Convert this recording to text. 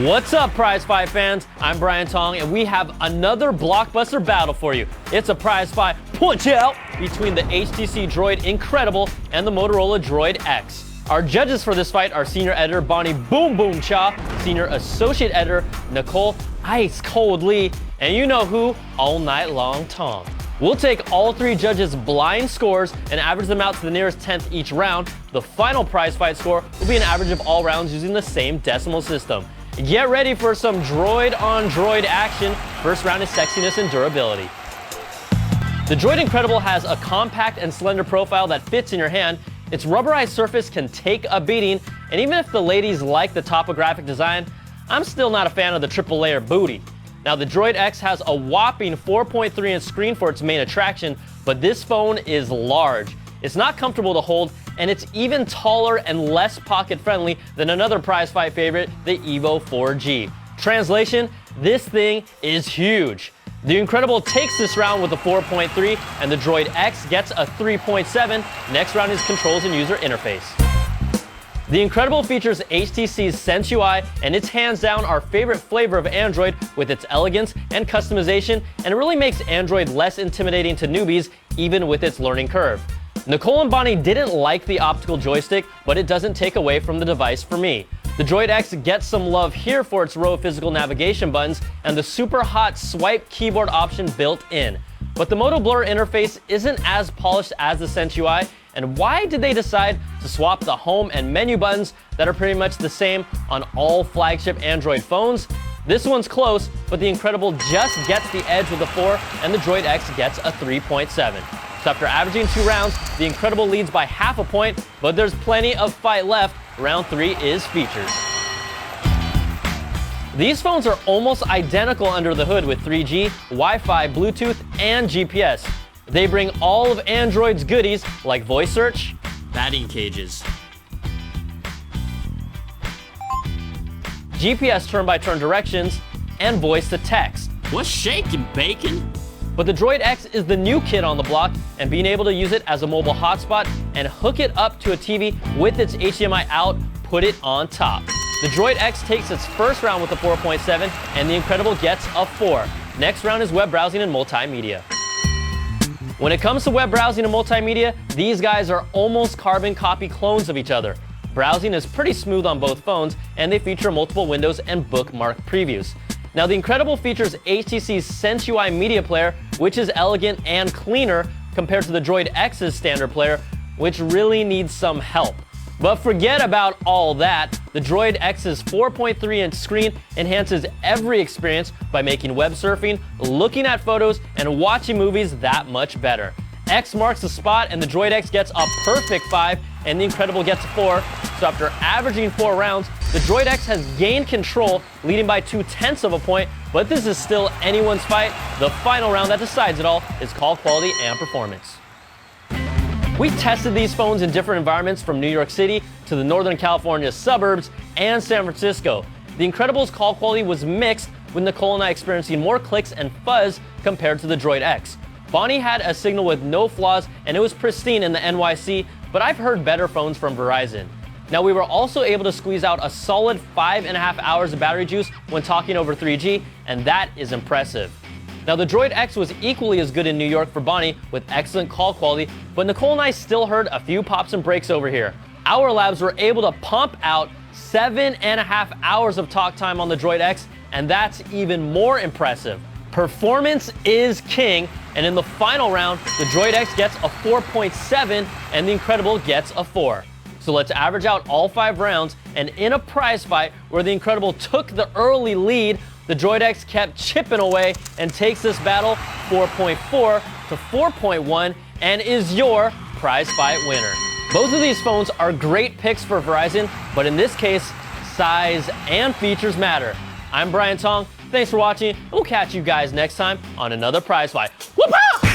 What's up, Prizefight fans? I'm Brian Tong, and we have another blockbuster battle for you. It's a Prizefight punch-out between the HTC Droid Incredible and the Motorola Droid X. Our judges for this fight are Senior Editor Bonnie Boom Boom Cha, Senior Associate Editor Nicole Ice Cold Lee, and you know who, All Night Long Tong. We'll take all three judges' blind scores and average them out to the nearest 10th each round. The final Prizefight score will be an average of all rounds using the same decimal system. Get ready for some droid on droid action. First round is sexiness and durability. The Droid Incredible has a compact and slender profile that fits in your hand. Its rubberized surface can take a beating, and even if the ladies like the topographic design, I'm still not a fan of the triple layer booty. Now, the Droid X has a whopping 4.3-inch screen for its main attraction, but this phone is large. It's not comfortable to hold, and it's even taller and less pocket-friendly than another Prizefight favorite, the Evo 4G. Translation, this thing is huge. The Incredible takes this round with a 4.3, and the Droid X gets a 3.7. Next round is controls and user interface. The Incredible features HTC's Sense UI, and it's hands down our favorite flavor of Android with its elegance and customization, and it really makes Android less intimidating to newbies, even with its learning curve. Nicole and Bonnie didn't like the optical joystick, but it doesn't take away from the device for me. The Droid X gets some love here for its row of physical navigation buttons and the super hot swipe keyboard option built in. But the Moto Blur interface isn't as polished as the Sense UI, and why did they decide to swap the home and menu buttons that are pretty much the same on all flagship Android phones? This one's close, but the Incredible just gets the edge with a 4, and the Droid X gets a 3.7. So after averaging 2 rounds, the Incredible leads by half a point, but there's plenty of fight left. Round 3 is features. These phones are almost identical under the hood with 3G, Wi-Fi, Bluetooth, and GPS. They bring all of Android's goodies like voice search, batting cages, GPS turn-by-turn directions, and voice to text. What's shaking, bacon? But the Droid X is the new kid on the block, and being able to use it as a mobile hotspot and hook it up to a TV with its HDMI out put it on top. The Droid X takes its first round with a 4.7, and the Incredible gets a 4. Next round is web browsing and multimedia. When it comes to web browsing and multimedia, these guys are almost carbon copy clones of each other. Browsing is pretty smooth on both phones, and they feature multiple windows and bookmark previews. Now, the Incredible features HTC's Sense UI media player, which is elegant and cleaner compared to the Droid X's standard player, which really needs some help. But forget about all that. The Droid X's 4.3-inch screen enhances every experience by making web surfing, looking at photos, and watching movies that much better. X marks the spot, and the Droid X gets a perfect 5, and the Incredible gets a 4. So after averaging 4 rounds, the Droid X has gained control, leading by 0.2 of a point, but this is still anyone's fight. The final round that decides it all is call quality and performance. We tested these phones in different environments, from New York City to the Northern California suburbs and San Francisco. The Incredible's call quality was mixed, with Nicole and I experiencing more clicks and fuzz compared to the Droid X. Bonnie had a signal with no flaws, and it was pristine in the NYC, but I've heard better phones from Verizon. Now, we were also able to squeeze out a solid 5.5 hours of battery juice when talking over 3G, and that is impressive. Now, the Droid X was equally as good in New York for Bonnie with excellent call quality, but Nicole and I still heard a few pops and breaks over here. Our labs were able to pump out 7.5 hours of talk time on the Droid X, and that's even more impressive. Performance is king, and in the final round, the Droid X gets a 4.7 and the Incredible gets a 4. So let's average out all 5 rounds, and in a prize fight where the Incredible took the early lead, the Droid X kept chipping away and takes this battle 4.4 to 4.1 and is your prize fight winner. Both of these phones are great picks for Verizon, but in this case, size and features matter. I'm Brian Tong. Thanks for watching. We'll catch you guys next time on another prize fight. Whoop-ah!